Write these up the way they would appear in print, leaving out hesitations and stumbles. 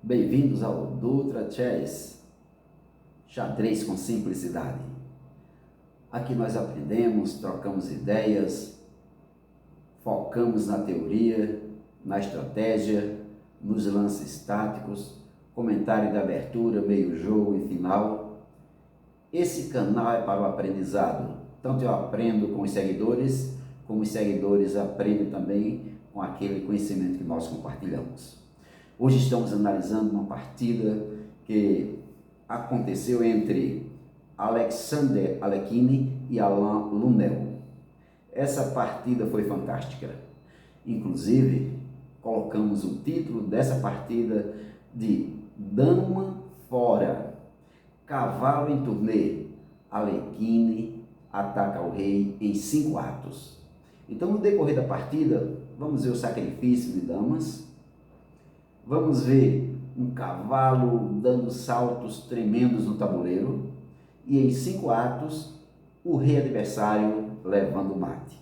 Bem-vindos ao Dutra Chess, xadrez com simplicidade. Aqui nós aprendemos, trocamos ideias, focamos na teoria, na estratégia, nos lances táticos, comentário de abertura, meio jogo e final. Esse canal é para o aprendizado. Tanto eu aprendo com os seguidores, como os seguidores aprendem também com aquele conhecimento que nós compartilhamos. Hoje estamos analisando uma partida que aconteceu entre Alexander Alekhine e Alain Lunel. Essa partida foi fantástica. Inclusive, colocamos o título dessa partida de Dama Fora, Cavalo em Turnê, Alekhine ataca o rei em 5 atos. Então, no decorrer da partida, vamos ver o sacrifício de damas. Vamos ver um cavalo dando saltos tremendos no tabuleiro e em 5 atos o rei adversário levando o mate.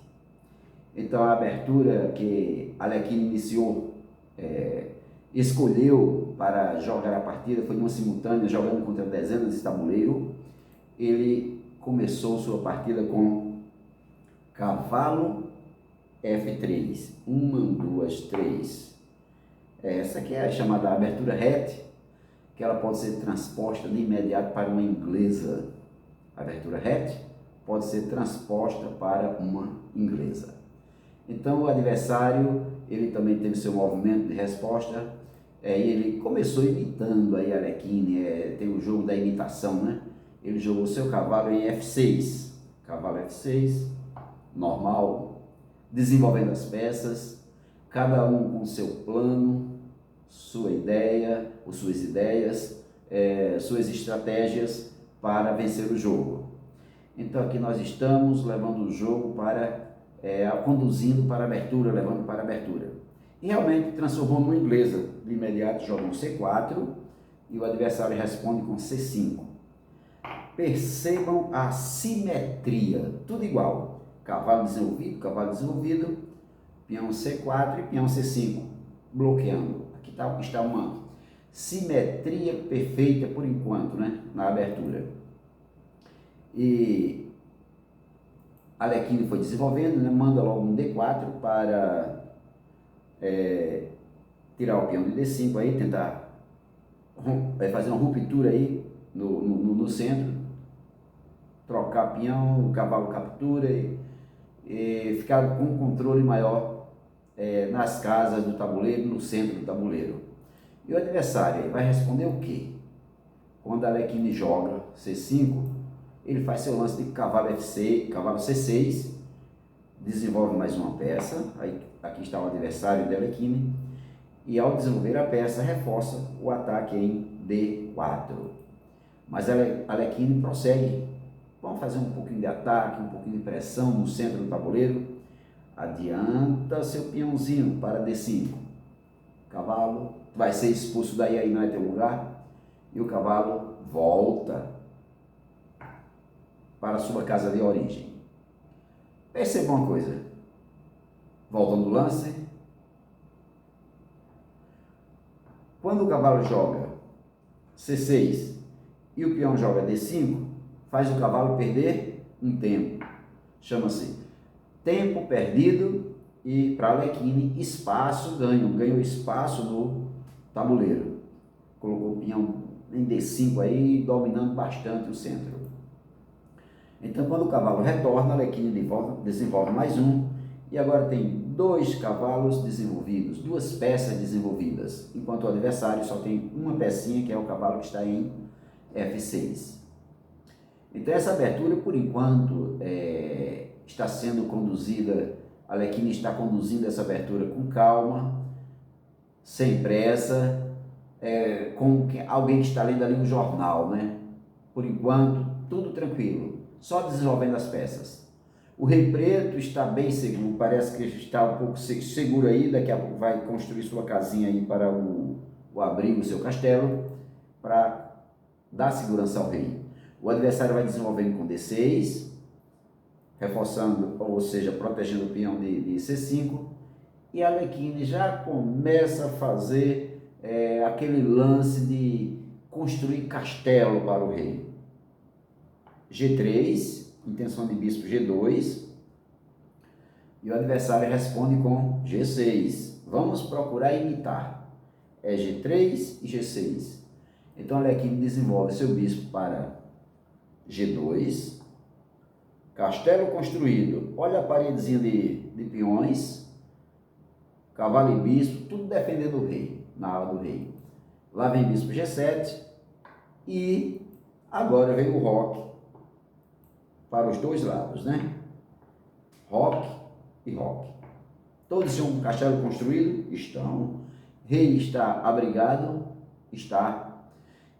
Então a abertura que Alekhine iniciou, escolheu para jogar a partida foi uma simultânea, jogando contra dezenas de tabuleiro. Ele começou sua partida com cavalo F3, 1, 2, 3. Essa aqui é a chamada abertura hatch, que ela pode ser transposta de imediato para uma inglesa. A abertura hatch pode ser transposta para uma inglesa. Então o adversário, ele também teve seu movimento de resposta, e ele começou imitando aí Alekhine, tem o jogo da imitação, né? Ele jogou seu cavalo em F6, cavalo F6, normal, desenvolvendo as peças, cada um com seu plano, sua ideia, ou suas ideias, suas estratégias para vencer o jogo. Então aqui nós estamos levando o jogo para, conduzindo para a abertura, levando para a abertura. E realmente transformou numa inglesa. De imediato jogou C4 e o adversário responde com C5. Percebam a simetria, tudo igual. Cavalo desenvolvido, peão C4 e peão C5, bloqueando. Aqui está uma simetria perfeita por enquanto, né, na abertura. E Alekhine foi desenvolvendo, né, manda logo um D4 para tirar o peão de D5, aí, tentar fazer uma ruptura aí no centro, trocar peão, o cavalo captura e ficar com um controle maior nas casas do tabuleiro, no centro do tabuleiro. E o adversário vai responder o quê? Quando a Alekhine joga C5, ele faz seu lance de cavalo F6, cavalo C6, desenvolve mais uma peça, aí, aqui está o adversário de Alekhine, e ao desenvolver a peça, reforça o ataque em D4. Mas a Alekhine prossegue. Vamos fazer um pouquinho de ataque, um pouquinho de pressão no centro do tabuleiro. Adianta seu peãozinho para D5. Cavalo vai ser expulso daí, aí não é teu lugar. E o cavalo volta para a sua casa de origem. Perceba uma coisa. Voltando o lance. Quando o cavalo joga C6 e o peão joga D5, faz o cavalo perder um tempo. Chama-se tempo perdido e para Alekhine espaço ganho. Ganhou espaço no tabuleiro. Colocou o peão em D5 aí, dominando bastante o centro. Então quando o cavalo retorna, Alekhine desenvolve mais um. E agora tem 2 cavalos desenvolvidos, 2 peças desenvolvidas, enquanto o adversário só tem uma pecinha, que é o cavalo que está em F6. Então essa abertura, por enquanto, está sendo conduzida, Alekhine está conduzindo essa abertura com calma, sem pressa, com alguém que está lendo ali um jornal, né? Por enquanto, tudo tranquilo, só desenvolvendo as peças. O rei preto está bem seguro, parece que está um pouco seguro aí, daqui a pouco vai construir sua casinha aí para o abrigo, seu castelo, para dar segurança ao rei. O adversário vai desenvolvendo com D6, reforçando, ou seja, protegendo o peão de C5, e a Alekhine já começa a fazer aquele lance de construir castelo para o rei. G3, intenção de bispo G2, e o adversário responde com G6. Vamos procurar imitar. É G3 e G6. Então, Alekhine desenvolve seu bispo para G2. Castelo construído. Olha a paredezinha de peões. Cavalo e bispo, tudo defendendo o rei, na ala do rei. Lá vem bispo G7. E agora vem o roque para os dois lados, né? Roque e roque. Todos têm um castelo construído? Estão. Rei está abrigado? Está.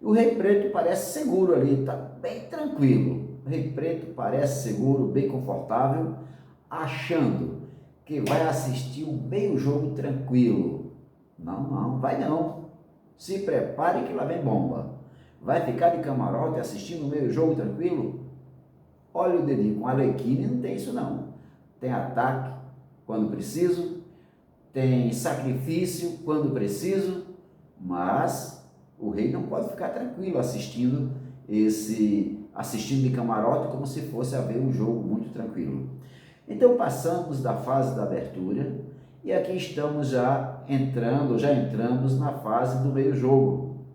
O rei preto parece seguro ali, está bem tranquilo. O rei preto parece seguro, bem confortável, achando que vai assistir um meio jogo tranquilo. Não, vai não. Se prepare que lá vem bomba. Vai ficar de camarote assistindo o meio jogo tranquilo? Olha o dedinho, com Alekhine não tem isso não. Tem ataque quando preciso, tem sacrifício quando preciso, mas o rei não pode ficar tranquilo assistindo de camarote como se fosse haver um jogo muito tranquilo. Então passamos da fase da abertura e aqui estamos já entramos na fase do meio jogo.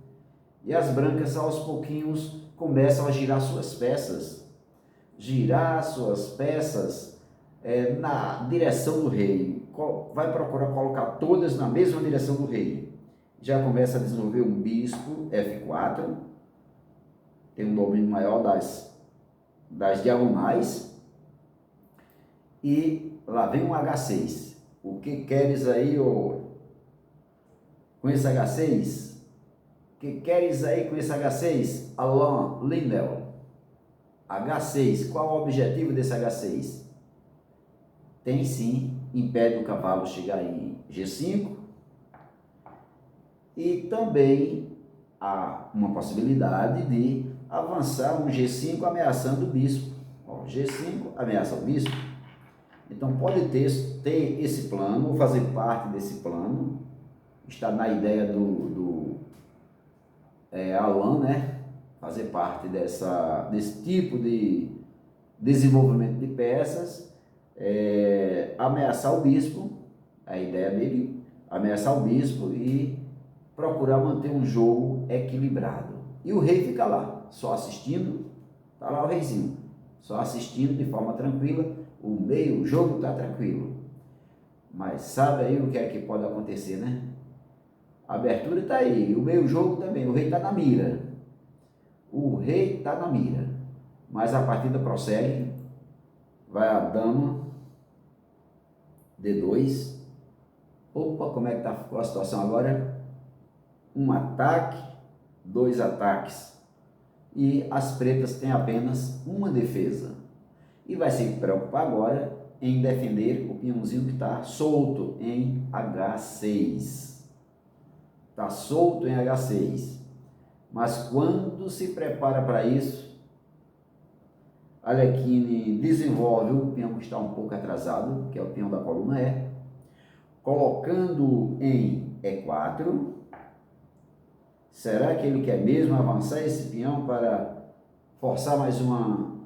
E as brancas aos pouquinhos começam a girar suas peças. Na direção do rei. Vai procurar colocar todas na mesma direção do rei. Já começa a desenvolver um bispo F4. Tem um domínio maior das diagonais. E lá vem um H6. O que queres aí, com esse H6? O que queres aí com esse H6? Alain Lindell. H6, qual o objetivo desse H6? Tem sim, impede o cavalo chegar em G5 e também há uma possibilidade de avançar um G5 ameaçando o bispo. G5 ameaça o bispo. Então pode ter esse plano, ou fazer parte desse plano, está na ideia do Alain, né? Fazer parte desse tipo de desenvolvimento de peças, ameaçar o bispo, a ideia dele, ameaçar o bispo e procurar manter um jogo equilibrado. E o rei fica lá, só assistindo, está lá o reizinho, só assistindo de forma tranquila, o jogo está tranquilo. Mas sabe aí o que é que pode acontecer, né? A abertura está aí, o meio jogo também, o rei está na mira. O rei está na mira, mas a partida prossegue, vai a dama, D2, opa, como é que está a situação agora? Um ataque, 2 ataques, e as pretas têm apenas uma defesa, e vai se preocupar agora em defender o peãozinho que está solto em H6, está solto em H6. Mas quando se prepara para isso, Alekhine desenvolve o peão que está um pouco atrasado, que é o peão da coluna E, colocando em E4. Será que ele quer mesmo avançar esse peão para forçar mais um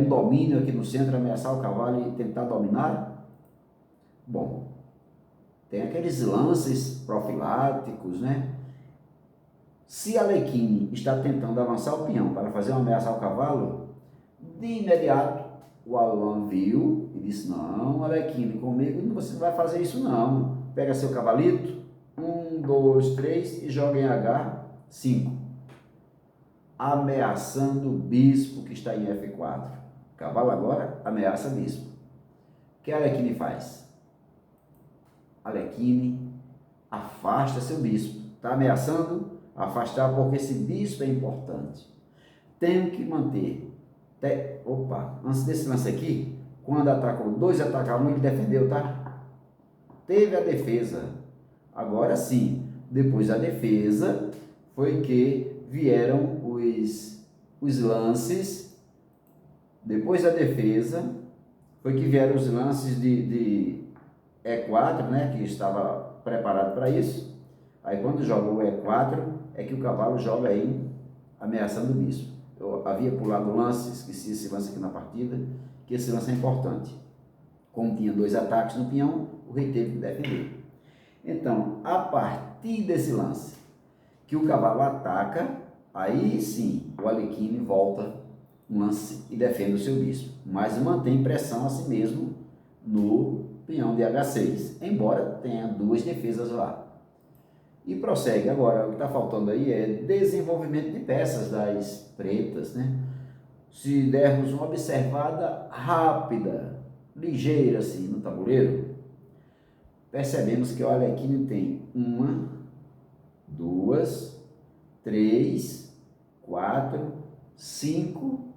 domínio aqui no centro, ameaçar o cavalo e tentar dominar? Bom, tem aqueles lances profiláticos, né? Se Alekhine está tentando avançar o peão para fazer uma ameaça ao cavalo, de imediato o Alain viu e disse: não, Alekhine, comigo você não vai fazer isso não. Pega seu cavalito, 1, 2, 3 e joga em H5, ameaçando o bispo que está em F4. O cavalo agora ameaça o bispo. O que Alekhine faz? Alekhine afasta seu bispo. Está ameaçando? Afastar, porque esse bispo é importante. Tenho que manter. Antes desse lance aqui, quando atacou 2 atacaram, ele defendeu, tá? Teve a defesa. Agora sim, depois da defesa, foi que vieram os lances. Depois da defesa, foi que vieram os lances de E4, né? Que estava preparado para isso. Aí quando joga o E4, é que o cavalo joga aí ameaçando o bispo. Eu havia pulado o lance, esqueci esse lance aqui na partida, que esse lance é importante. Como tinha 2 ataques no peão, o rei teve que defender. Então, a partir desse lance, que o cavalo ataca, aí sim o Alekhine volta um lance e defende o seu bispo, mas mantém pressão a si mesmo no peão de H6, embora tenha 2 defesas lá. E prossegue. Agora, o que está faltando aí é desenvolvimento de peças das pretas, né? Se dermos uma observada rápida, ligeira assim no tabuleiro, percebemos que o Alekhine tem 1, 2, 3, 4, 5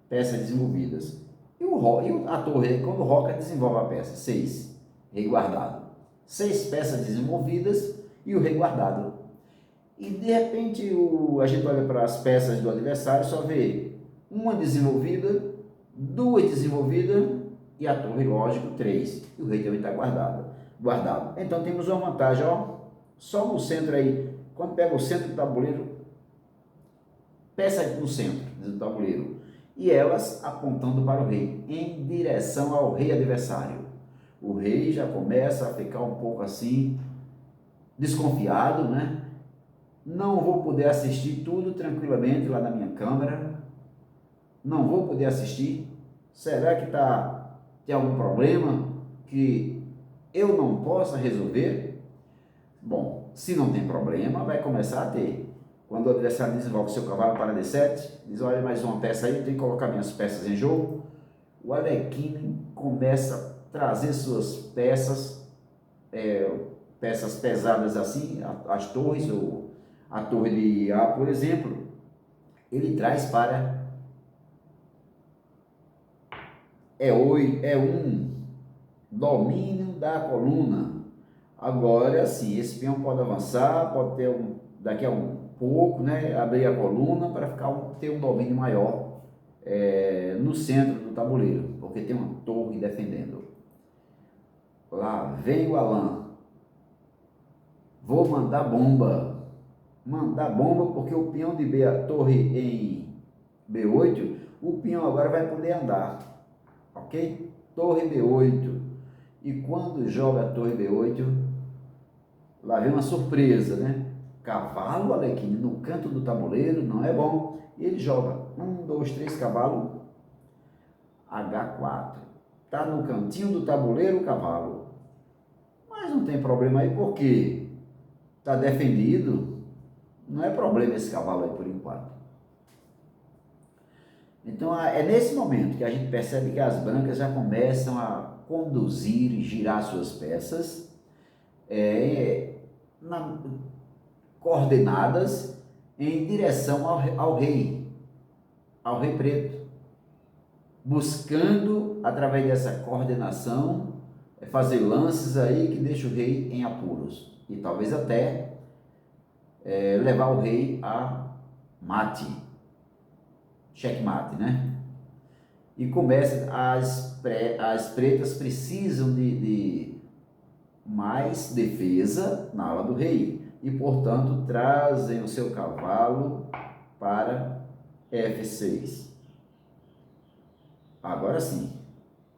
peças desenvolvidas. E a torre, quando roca, desenvolve a peça, 6, rei guardado. 6 peças desenvolvidas e o rei guardado. E de repente a gente olha para as peças do adversário e só vê 1 desenvolvida, 2 desenvolvidas e a torre, lógico, 3. E o rei também está guardado. Então temos uma vantagem, ó, só no centro aí. Quando pega o centro do tabuleiro, peça no centro do tabuleiro, e elas apontando para o rei, em direção ao rei adversário. O rei já começa a ficar um pouco assim, desconfiado, né? Não vou poder assistir tudo tranquilamente lá na minha câmera. Não vou poder assistir. Será que tem algum problema que eu não possa resolver? Bom, se não tem problema, vai começar a ter. Quando o adversário desenvolve seu cavalo para D7, diz, olha, mais uma peça aí, tem que colocar minhas peças em jogo. O Alekhine começa a trazer suas peças, peças pesadas assim, as torres, ou a torre de A, por exemplo, ele traz para E1, domínio da coluna. Agora sim, esse peão pode avançar, pode ter daqui a um pouco, né, abrir a coluna para ter um domínio maior no centro do tabuleiro, porque tem uma torre defendendo. Lá vem o Alain. Vou mandar bomba. Mandar bomba porque o peão de B, a torre em B8, o peão agora vai poder andar. Ok? Torre B8. E quando joga a torre B8, lá vem uma surpresa, né? Cavalo Alekhine no canto do tabuleiro, não é bom. E ele joga 1, 2, 3, cavalo, H4. Tá no cantinho do tabuleiro o cavalo. Mas não tem problema aí, porque tá defendido. Não é problema esse cavalo aí por enquanto. Então é nesse momento que a gente percebe que as brancas já começam a conduzir e girar suas peças coordenadas em direção ao rei preto, buscando através dessa coordenação fazer lances aí que deixa o rei em apuros e talvez até levar o rei a mate, checkmate, né? E começa, as pretas precisam de mais defesa na ala do rei e, portanto, trazem o seu cavalo para F6. Agora sim,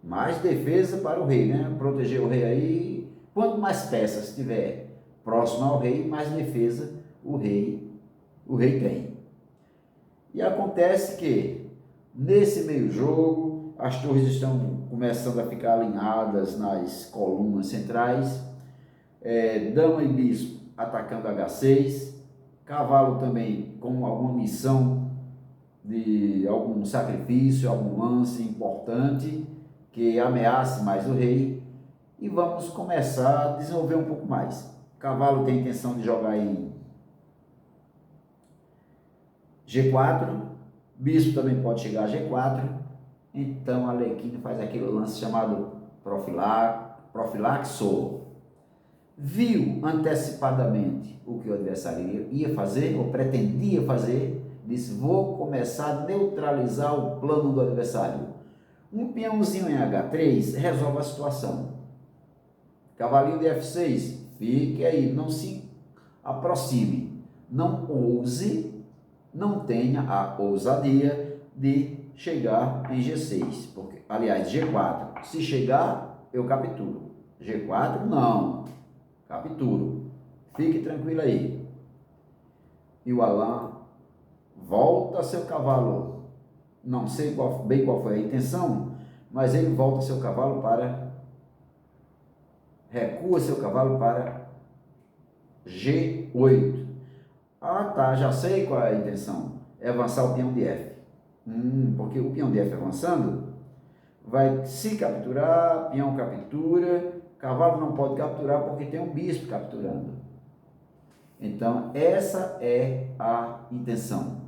mais defesa para o rei, né? Proteger o rei aí. Quanto mais peças tiver próximo ao rei, mais defesa o rei tem. E acontece que nesse meio jogo as torres estão começando a ficar alinhadas nas colunas centrais, dama e bispo atacando H6, cavalo também com alguma missão de algum sacrifício, algum lance importante que ameace mais o rei, e vamos começar a desenvolver um pouco mais. Cavalo tem a intenção de jogar em G4, bispo também pode chegar a G4, então Alekhine faz aquele lance chamado profilaxo. Viu antecipadamente o que o adversário ia fazer, ou pretendia fazer, disse, vou começar a neutralizar o plano do adversário. Um peãozinho em H3 resolve a situação. Cavalinho de F6, fique aí, não se aproxime. Não ouse, não tenha a ousadia de chegar em G6. Porque, aliás, G4. Se chegar, eu capturo. G4, não. Capturo. Fique tranquilo aí. E o Alain volta seu cavalo. Não sei bem qual foi a intenção, mas ele volta seu cavalo para... Recua seu cavalo para G8. Ah, tá, já sei qual é a intenção. É avançar o peão de F. Porque o peão de F avançando, vai se capturar, peão captura, cavalo não pode capturar porque tem um bispo capturando. Então, essa é a intenção.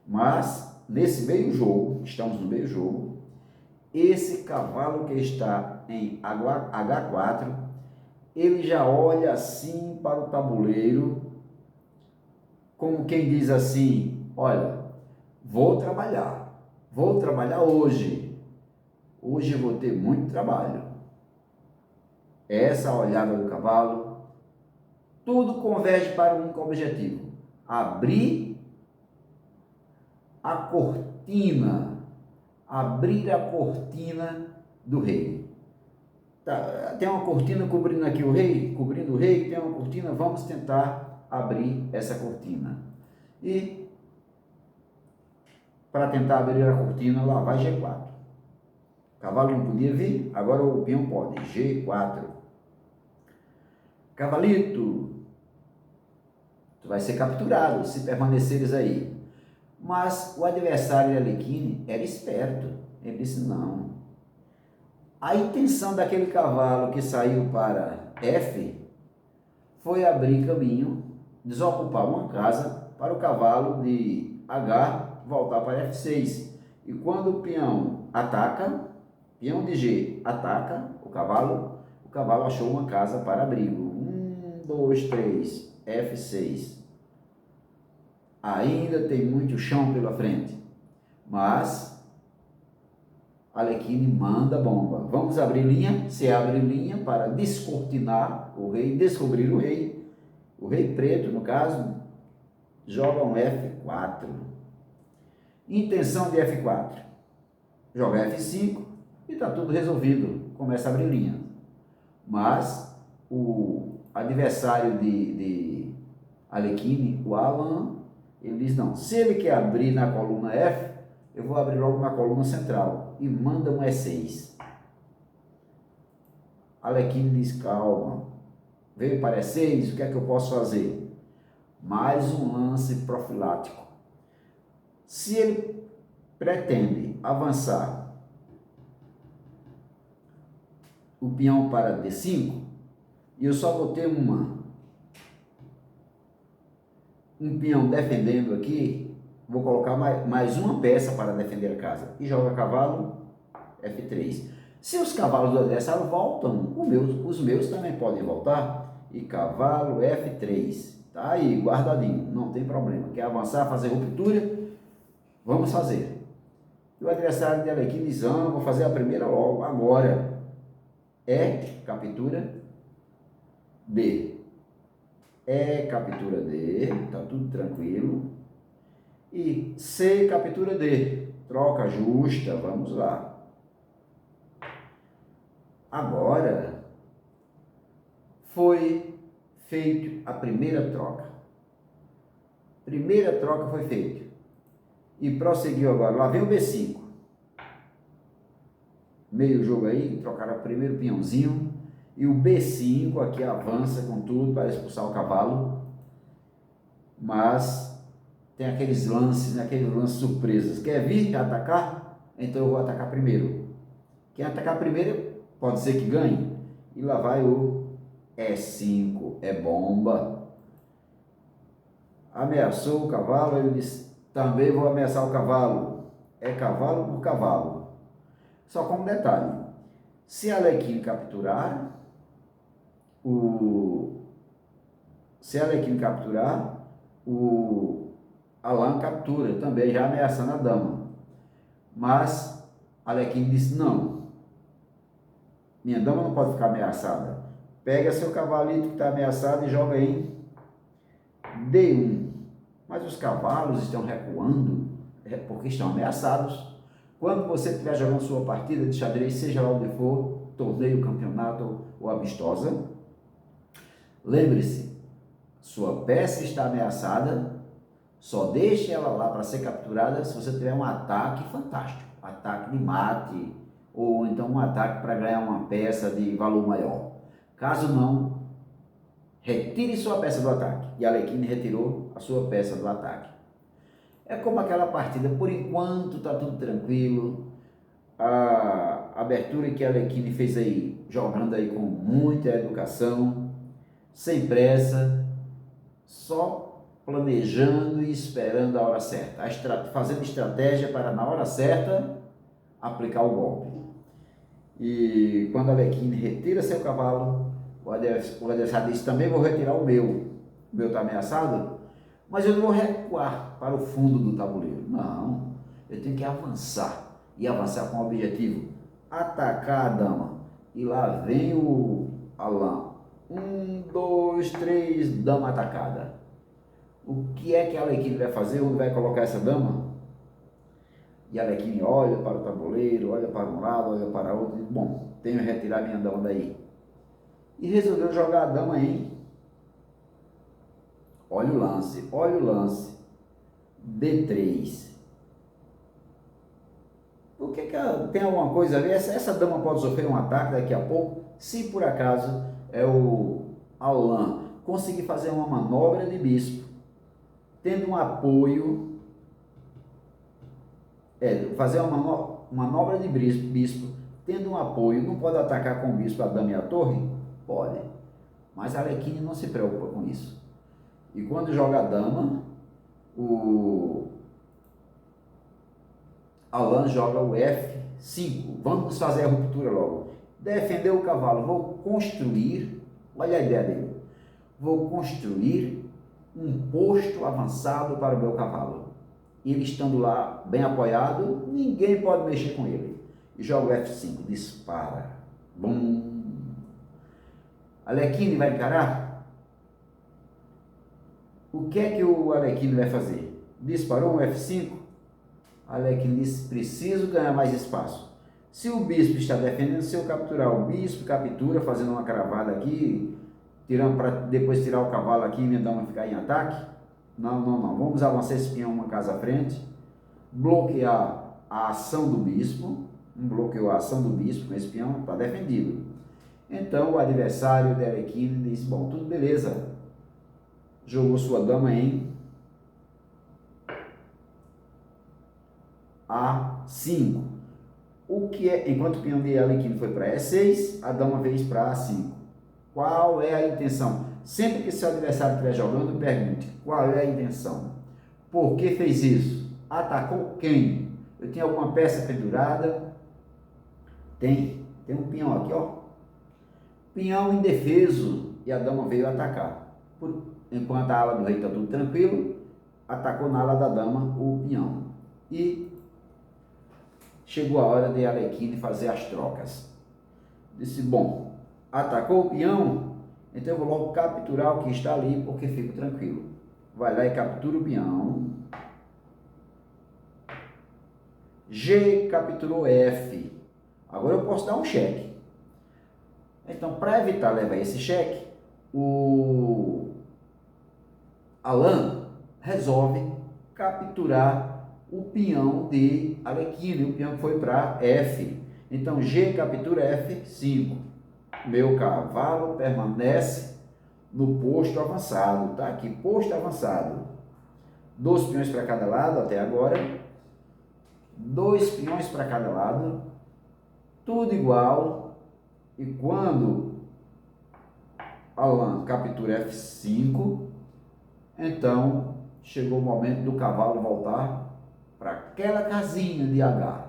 Mas, nesse meio jogo, estamos no meio jogo, esse cavalo que está em H4, ele já olha assim para o tabuleiro, como quem diz assim, olha, vou trabalhar hoje eu vou ter muito trabalho. Essa olhada do cavalo, tudo converge para um único objetivo: abrir a cortina do rei. Tem uma cortina cobrindo aqui o rei, tem uma cortina, vamos tentar abrir essa cortina. E para tentar abrir a cortina, lá vai G4. O cavalo não podia vir, agora o peão pode. G4. Cavalito, tu vai ser capturado se permaneceres aí. Mas o adversário de Alekhine era esperto. Ele disse, não. A intenção daquele cavalo que saiu para F foi abrir caminho, desocupar uma casa para o cavalo de H voltar para F6. E quando o peão ataca, peão de G ataca o cavalo achou uma casa para abrigo. 1, 2, 3, F6. Ainda tem muito chão pela frente, mas Alekhine manda bomba. Vamos abrir linha. Se abre linha para descortinar o rei, descobrir o rei preto, no caso, joga um F4. Intenção de F4. Joga F5 e está tudo resolvido. Começa a abrir linha. Mas o adversário de Alekhine, o Alain, ele diz, não, se ele quer abrir na coluna F, eu vou abrir logo na coluna central. E manda um E6. Alekhine diz, calma, veio para E6, o que é que eu posso fazer? Mais um lance profilático. Se ele pretende avançar o peão para D5, e eu só vou ter um peão defendendo aqui, vou colocar mais uma peça para defender a casa. E joga cavalo F3. Se os cavalos do adversário voltam, os meus também podem voltar. E cavalo F3. Tá aí, guardadinho, não tem problema. Quer avançar, fazer ruptura? Vamos fazer. E o adversário de Alekhine diz, não, vou fazer a primeira logo, agora. Captura D. Captura D, tá tudo tranquilo. E C, captura D. Troca justa, vamos lá. Agora foi feita a primeira troca. Primeira troca foi feita. E prosseguiu agora. Lá vem o B5. Meio jogo aí, trocaram o primeiro peãozinho. E o B5 aqui avança com tudo para expulsar o cavalo. Mas tem aqueles lances, né? Aqueles lances surpresas. Quer vir atacar? Então eu vou atacar primeiro. Quem atacar primeiro pode ser que ganhe. E lá vai o E5. É bomba. Ameaçou o cavalo. Ele disse, também vou ameaçar o cavalo. É cavalo por cavalo. Só como detalhe. Se Alekhine capturar, o Alain captura, também já ameaçando a dama. Mas Alekhine disse, não, minha dama não pode ficar ameaçada. Pega seu cavalito que está ameaçado e joga em D1. Mas os cavalos estão recuando porque estão ameaçados. Quando você estiver jogando sua partida de xadrez, seja lá onde for, torneio, campeonato ou amistosa, lembre-se, sua peça está ameaçada, só deixe ela lá para ser capturada se você tiver um ataque fantástico, ataque de mate, ou então um ataque para ganhar uma peça de valor maior. Caso não, retire sua peça do ataque. E Alekhine retirou a sua peça do ataque. É como aquela partida, por enquanto está tudo tranquilo. A abertura que a Alekhine fez aí, jogando aí com muita educação, sem pressa, só planejando e esperando a hora certa, fazendo estratégia para na hora certa aplicar o golpe. E quando a Alekhine retira seu cavalo, o adversário diz: também vou retirar o meu está ameaçado, mas eu não vou recuar para o fundo do tabuleiro, não, eu tenho que avançar, e avançar com o objetivo, atacar a dama, e lá vem o Alain, 1, 2, 3, dama atacada. O que é que a Alekhine vai fazer? Onde vai colocar essa dama? E a Alekhine olha para o tabuleiro, olha para um lado, olha para outro, e diz: bom, tenho que retirar minha dama daí. E resolveu jogar a dama em, olha o lance, D3. Por que tem alguma coisa a ver? Essa dama pode sofrer um ataque daqui a pouco, se por acaso o Alain conseguir fazer uma manobra de bispo, tendo um apoio, fazer uma manobra de bispo, tendo um apoio, não pode atacar com o bispo a dama e a torre? Pode, mas a Alekhine não se preocupa com isso. E quando joga a dama, o Alain joga o F5. Vamos fazer a ruptura logo. Defender o cavalo. Vou construir, olha a ideia dele, vou construir um posto avançado para o meu cavalo. Ele estando lá bem apoiado, ninguém pode mexer com ele. E joga o F5, dispara. Bum. Alekhine vai encarar? O que é que o Alekhine vai fazer? Disparou um F5? Alekhine disse: preciso ganhar mais espaço. Se o bispo está defendendo, se eu capturar o bispo, captura, fazendo uma cravada aqui, tirando para depois tirar o cavalo aqui e minha dama ficar em ataque? Não. Vamos avançar esse peão uma casa à frente, bloquear a ação do bispo, bloqueou a ação do bispo com esse peão, está defendido. Então o adversário de Alekhine disse: bom, tudo beleza. Jogou sua dama em A5. O que é, enquanto o peão de Alekhine foi para E6, a dama veio para A5. Qual é a intenção? Sempre que seu adversário estiver jogando, pergunte: qual é a intenção? Por que fez isso? Atacou quem? Eu tenho alguma peça pendurada? Tem um peão aqui, ó. Peão indefeso, e a dama veio atacar. Enquanto a ala do rei está tudo tranquilo, atacou na ala da dama o peão. E chegou a hora de Alekhine fazer as trocas. Disse: bom, atacou o peão, então eu vou logo capturar o que está ali, porque fico tranquilo. Vai lá e captura o peão. G capturou F. Agora eu posso dar um cheque. Então, para evitar levar esse cheque, o Alain resolve capturar o peão de Alekhine. O peão foi para F. Então, G captura F5. Meu cavalo permanece no posto avançado. Tá aqui, posto avançado. 2 peões para cada lado até agora. 2 peões para cada lado. Tudo igual. E quando Alain captura F5, então chegou o momento do cavalo voltar para aquela casinha de H.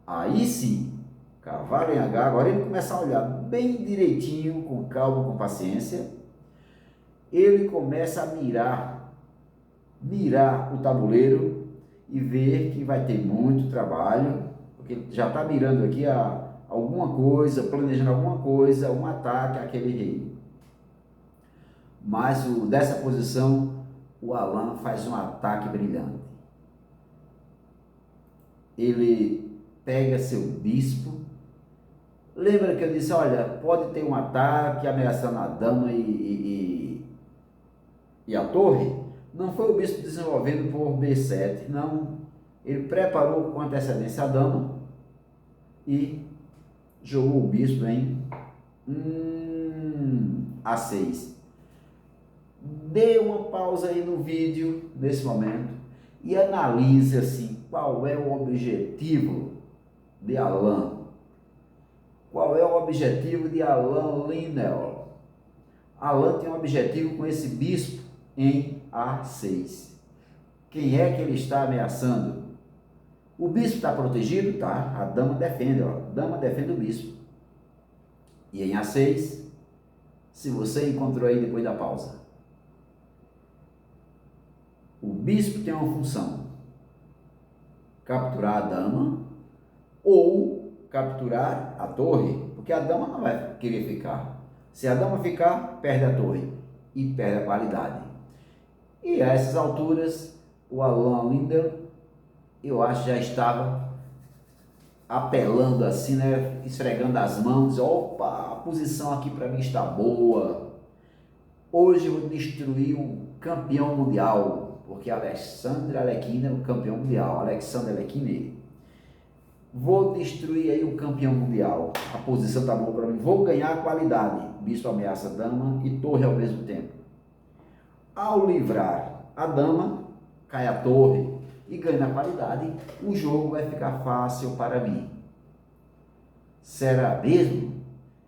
Aí sim, cavalo em H, agora ele começa a olhar bem direitinho, com calma, com paciência. Ele começa a mirar o tabuleiro e ver que vai ter muito trabalho, porque ele já está mirando aqui alguma coisa, planejando alguma coisa, um ataque àquele rei. Mas dessa posição, o Alan faz um ataque brilhante. Ele pega seu bispo. Lembra que eu disse, olha, pode ter um ataque ameaçando a dama e a torre? Não foi o bispo desenvolvendo por B7, não. Ele preparou com antecedência a dama e jogou o bispo em A6. Dê uma pausa aí no vídeo, nesse momento, e analise assim, qual é o objetivo de Alan. Qual é o objetivo de Alan Lindell? Alan tem um objetivo com esse bispo em A6. Quem é que ele está ameaçando? O bispo está protegido? Tá. A dama defende, ó. A dama defende o bispo. E em A6, se você encontrou aí depois da pausa, o bispo tem uma função: capturar a dama ou capturar a torre, porque a dama não vai querer ficar. Se a dama ficar, perde a torre e perde a qualidade. E a essas alturas, o Alan Lindell, eu acho que já estava apelando assim, né, esfregando as mãos. Opa, a posição aqui para mim está boa. Hoje eu vou destruir um campeão mundial, porque Alexandre Alekhine é o campeão mundial. Alexandre Alekhine. Vou destruir aí o campeão mundial. A posição está boa para mim. Vou ganhar a qualidade. Bispo ameaça a dama e torre ao mesmo tempo. Ao livrar a dama, cai a torre e ganha a qualidade. O jogo vai ficar fácil para mim. Será mesmo?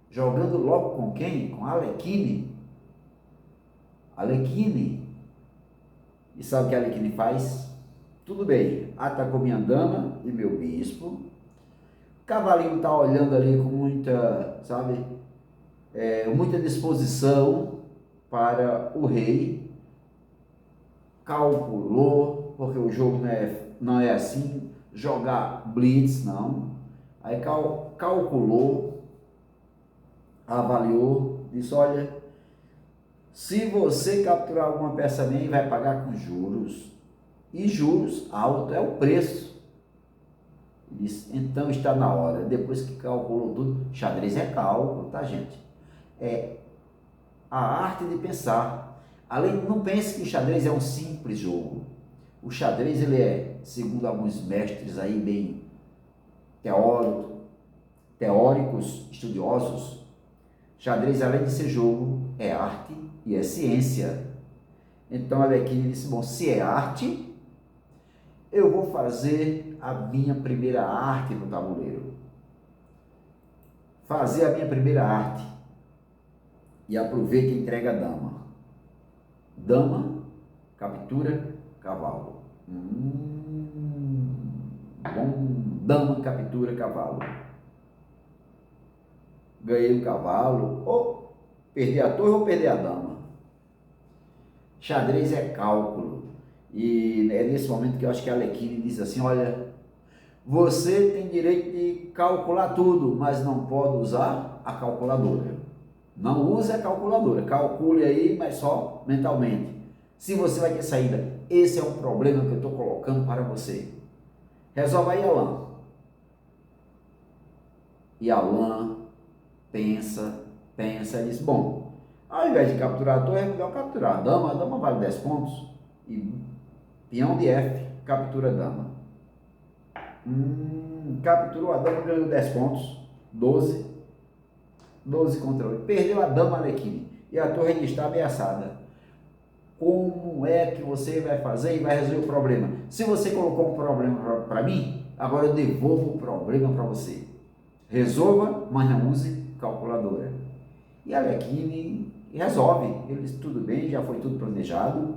Jogando logo com quem? Com Alekhine. Alekhine. E sabe o que a Alekhine faz? Tudo bem, atacou minha dama e meu bispo. O cavalinho está olhando ali com muita, sabe, muita disposição para o rei. Calculou, porque o jogo não é assim, jogar blitz, não. Aí calculou, avaliou, disse, olha, se você capturar alguma peça minha, vai pagar com juros. E juros alto é o preço. Ele disse, então está na hora. Depois que calculou tudo, xadrez é cálculo, tá, gente? É a arte de pensar. Além, não pense que o xadrez é um simples jogo. O xadrez, ele é, segundo alguns mestres aí bem teóricos, estudiosos, xadrez, além de ser jogo, é arte e é ciência. Então Alekhine disse, bom, se é arte, eu vou fazer a minha primeira arte no tabuleiro. Fazer a minha primeira arte. E aproveita e entrega a dama. Dama, captura, cavalo. Bom, dama, captura, cavalo. Ganhei o cavalo. Ou perder a torre ou perder a dama. Xadrez é cálculo. E é nesse momento que eu acho que a Alekhine diz assim, olha, você tem direito de calcular tudo, mas não pode usar a calculadora. Não use a calculadora, calcule aí, mas só mentalmente. Se você vai ter saída, esse é um problema que eu estou colocando para você. Resolva aí, Alan. E Alan pensa, e diz, bom, ao invés de capturar a torre, é melhor capturar a dama vale 10 pontos. E peão de F, captura a dama. Capturou a dama, ganhou 10 pontos, 12 contra 8. Perdeu a dama Alekhine e a torre está ameaçada. Como é que você vai fazer e vai resolver o problema? Se você colocou um problema para mim, agora eu devolvo o problema para você. Resolva, mas não use calculadora. E a Alekhine resolve. Ele disse, tudo bem, já foi tudo planejado.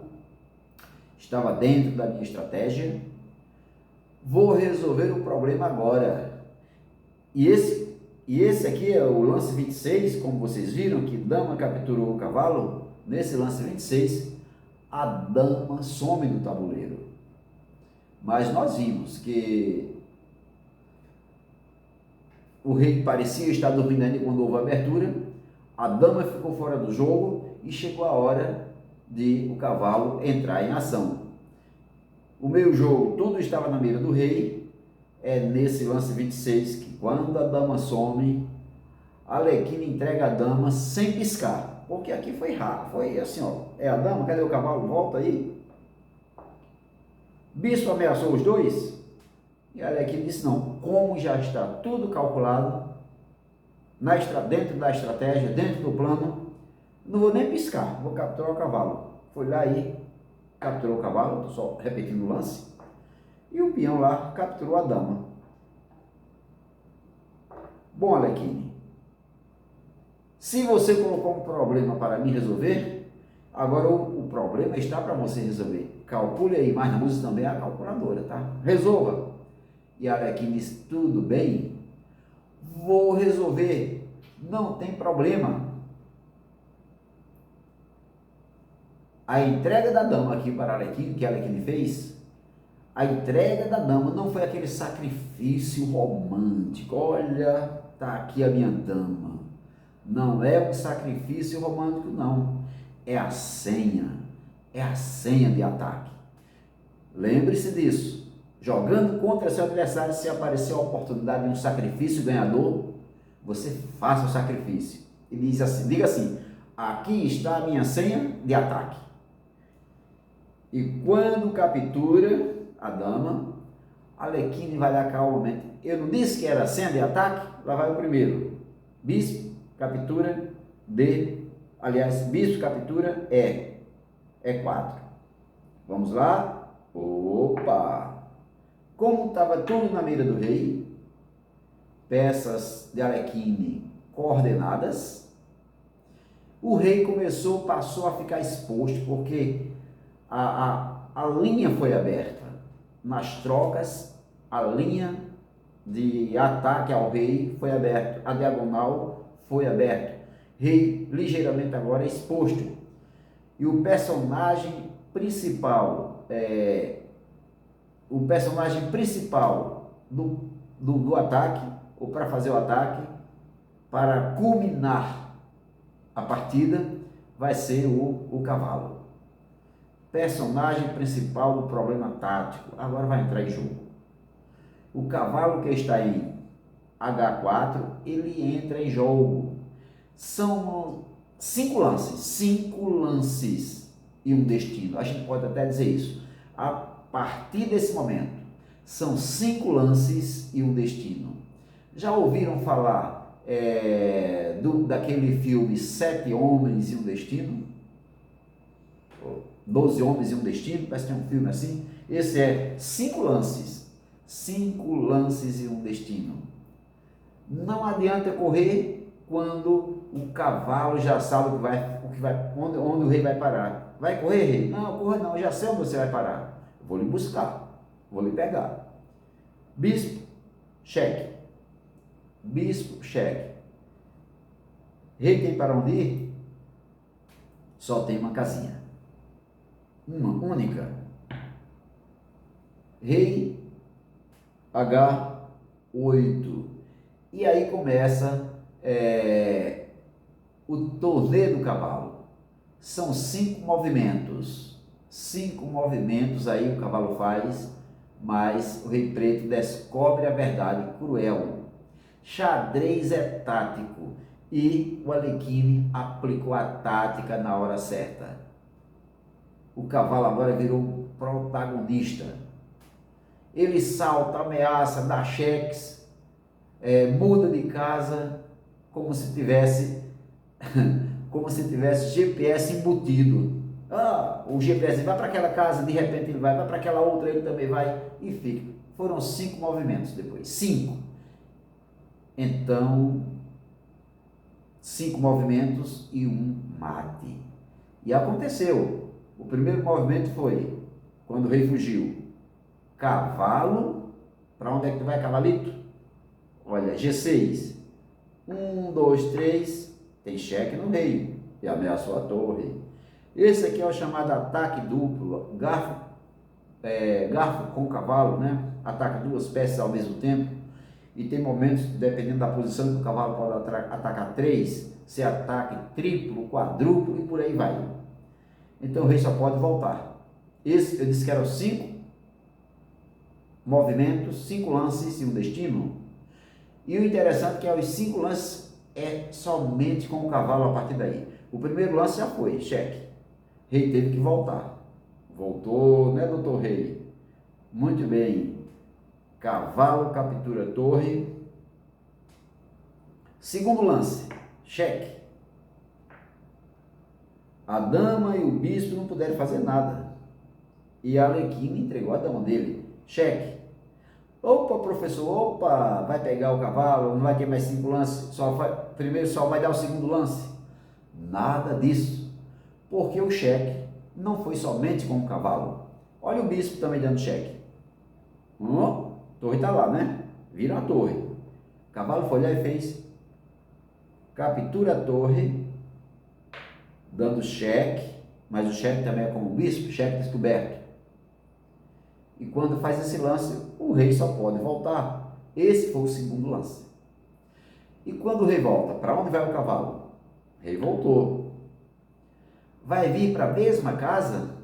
Estava dentro da minha estratégia. Vou resolver o problema agora. E esse aqui é o lance 26, como vocês viram, que dama capturou o cavalo. Nesse lance 26, a dama some do tabuleiro. Mas nós vimos que o rei parecia estar dormindo ainda quando houve a abertura. A dama ficou fora do jogo e chegou a hora de o cavalo entrar em ação. O meio jogo, tudo estava na mira do rei. É nesse lance 26 que quando a dama some, Arlequina entrega a dama sem piscar. Porque aqui foi rápido, foi assim, ó. É a dama, cadê o cavalo? Volta aí. Bispo ameaçou os dois. E Arlequina disse, não, como já está tudo calculado, dentro da estratégia, dentro do plano, não vou nem piscar, vou capturar o cavalo. Foi lá e capturou o cavalo, estou só repetindo o lance, e o peão lá capturou a dama. Bom, Arlequine, se você colocou um problema para mim resolver, agora o problema está para você resolver. Calcule aí, mas na música também é a calculadora, tá? Resolva. E a Arlequine disse, tudo bem, vou resolver, não tem problema. A entrega da dama aqui para a Arlequine, que a Arlequine fez, a entrega da dama não foi aquele sacrifício romântico. Olha, tá aqui a minha dama. Não é um sacrifício romântico, não. É a senha de ataque. Lembre-se disso. Jogando contra seu adversário, se aparecer a oportunidade de um sacrifício ganhador, você faça o sacrifício. E diga assim, aqui está a minha senha de ataque. E quando captura a dama, Arlequine vai lá calmamente. Eu não disse que era senha de ataque? Lá vai o primeiro. Bispo, captura, D. Aliás, bispo, captura, E. E4. Vamos lá? Opa! Como estava tudo na mira do rei, peças de Arlequine coordenadas, o rei passou a ficar exposto, porque a linha foi aberta. Nas trocas, a linha de ataque ao rei foi aberta, a diagonal foi aberta. Rei ligeiramente agora exposto. E o personagem principal, do ataque, ou para fazer o ataque, para culminar a partida, vai ser o cavalo. Personagem principal do problema tático, agora vai entrar em jogo. O cavalo que está em H4, ele entra em jogo. São 5 lances e um destino. A gente pode até dizer isso. A partir desse momento, são 5 lances e um destino. Já ouviram falar daquele filme 7 Homens e um Destino? 12 Homens e um Destino? Parece que tem um filme assim. Esse é 5 lances. 5 lances e um destino. Não adianta correr quando o cavalo já sabe onde o rei vai parar. Vai correr, rei? Não, corra não, eu já sei onde você vai parar. Eu vou lhe buscar, vou lhe pegar. Bispo, cheque. Bispo, cheque. Rei tem para onde ir? Só tem uma casinha. Uma única. Rei, H8. E aí começa o torneio do cavalo. São 5 movimentos. 5 movimentos aí o cavalo faz, mas o Rei Preto descobre a verdade cruel. Xadrez é tático e o Arlequine aplicou a tática na hora certa. O cavalo agora virou protagonista. Ele salta, ameaça, dá cheques, muda de casa, como se tivesse GPS embutido. O GPS vai para aquela casa, de repente ele vai para aquela outra, ele também vai e fica. Foram 5 movimentos depois. 5. Então, 5 movimentos e um mate. E aconteceu. O primeiro movimento foi quando o rei fugiu. Cavalo, para onde é que tu vai, cavalito? Olha, G6. 1, 2, 3, tem cheque no rei e ameaçou a torre. Esse aqui é o chamado ataque duplo, garfo com cavalo, né? Ataca 2 peças ao mesmo tempo. E tem momentos, dependendo da posição, que o cavalo pode atacar 3, se ataque triplo, quadruplo e por aí vai. Então o rei só pode voltar. Eu disse que eram 5 movimentos, 5 lances e um destino. E o interessante é que os 5 lances é somente com o cavalo a partir daí. O primeiro lance já foi, cheque. Rei teve que voltar. Voltou, né, doutor Rei? Muito bem. Cavalo captura torre. Segundo lance, cheque. A dama e o bispo não puderam fazer nada. E a Arlequina entregou a dama dele. Cheque. Opa, professor, opa, vai pegar o cavalo, não vai ter mais 5 lances, primeiro só vai dar o segundo lance. Nada disso, porque o cheque não foi somente com o cavalo. Olha o bispo também dando cheque. A torre está lá, né? Vira a torre. O cavalo foi lá e fez captura a torre, dando cheque, mas o cheque também é como o bispo, cheque descoberto. E quando faz esse lance, o rei só pode voltar. Esse foi o segundo lance. E quando o rei volta, para onde vai o cavalo? O rei voltou. Vai vir para a mesma casa?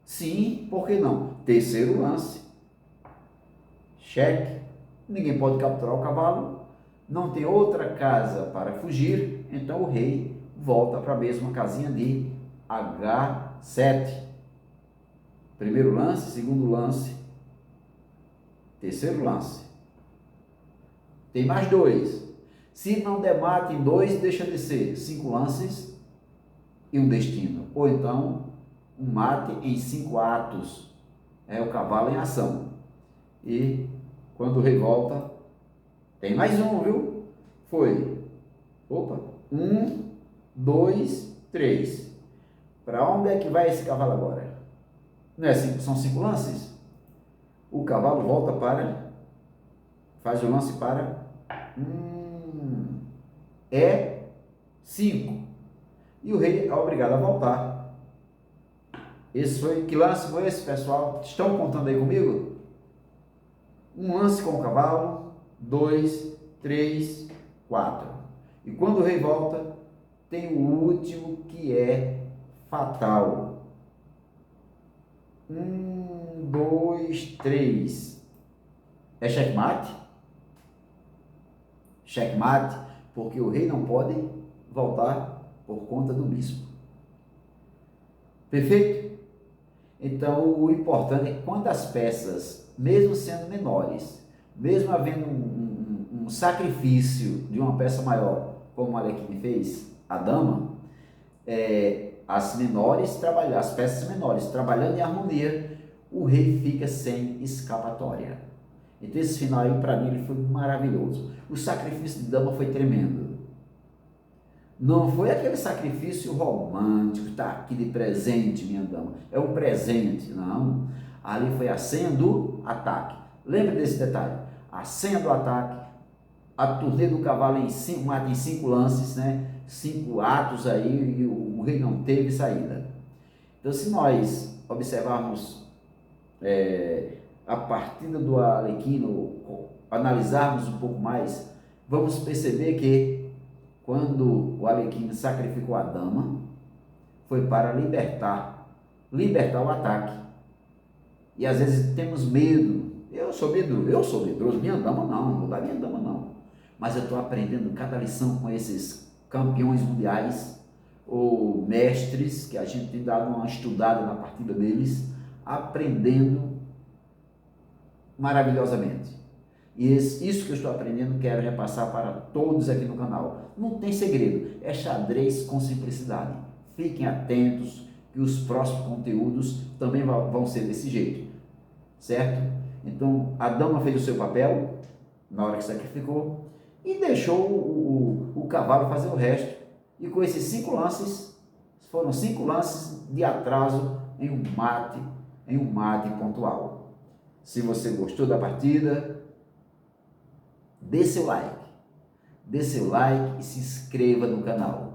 Sim, por que não? Terceiro lance. Cheque. Ninguém pode capturar o cavalo. Não tem outra casa para fugir. Então o rei volta para a mesma casinha de H7. Primeiro lance, segundo lance, terceiro lance. Tem mais 2. Se não der mate em 2, deixa de ser 5 lances e um destino. Ou então, um mate em 5 atos. É o cavalo em ação. E quando o rei volta, tem mais um, viu? Foi. Opa. 1, 2, 3. Para onde é que vai esse cavalo agora? Não é 5, são 5 lances? O cavalo volta para, faz o lance para, é 5. E o rei é obrigado a voltar. Que lance foi esse, pessoal? Estão contando aí comigo? Um lance com o cavalo, 2, 3, 4. E quando o rei volta, tem o último que é fatal. 1, 2, 3. É checkmate? Checkmate, porque o rei não pode voltar por conta do bispo. Perfeito? Então, o importante é que quando as peças, mesmo sendo menores, mesmo havendo um sacrifício de uma peça maior, como a Arlequina fez, a dama, as peças menores trabalhando em harmonia, o rei fica sem escapatória. Então esse final aí para mim ele foi maravilhoso. O sacrifício de dama foi tremendo. Não foi aquele sacrifício romântico, está aqui de presente, minha dama. É um presente, não. Ali foi a senha do ataque. Lembra desse detalhe? A senha do ataque, a turnê do cavalo em 5 lances, né? 5 atos aí, e o rei não teve saída. Então, se nós observarmos a partida do Arlequino, analisarmos um pouco mais, vamos perceber que quando o Arlequino sacrificou a dama, foi para libertar o ataque. E às vezes temos medo. Eu sou medroso, minha dama não vou dar minha dama não. Mas eu estou aprendendo cada lição com esses campeões mundiais ou mestres que a gente tem dado uma estudada na partida deles, aprendendo maravilhosamente. E isso que eu estou aprendendo, quero repassar para todos aqui no canal. Não tem segredo, é xadrez com simplicidade. Fiquem atentos que os próximos conteúdos também vão ser desse jeito, certo? Então, a dama fez o seu papel na hora que sacrificou e deixou o cavalo fazer o resto. E com esses 5 lances, foram 5 lances de atraso em um mate pontual. Se você gostou da partida, dê seu like e se inscreva no canal.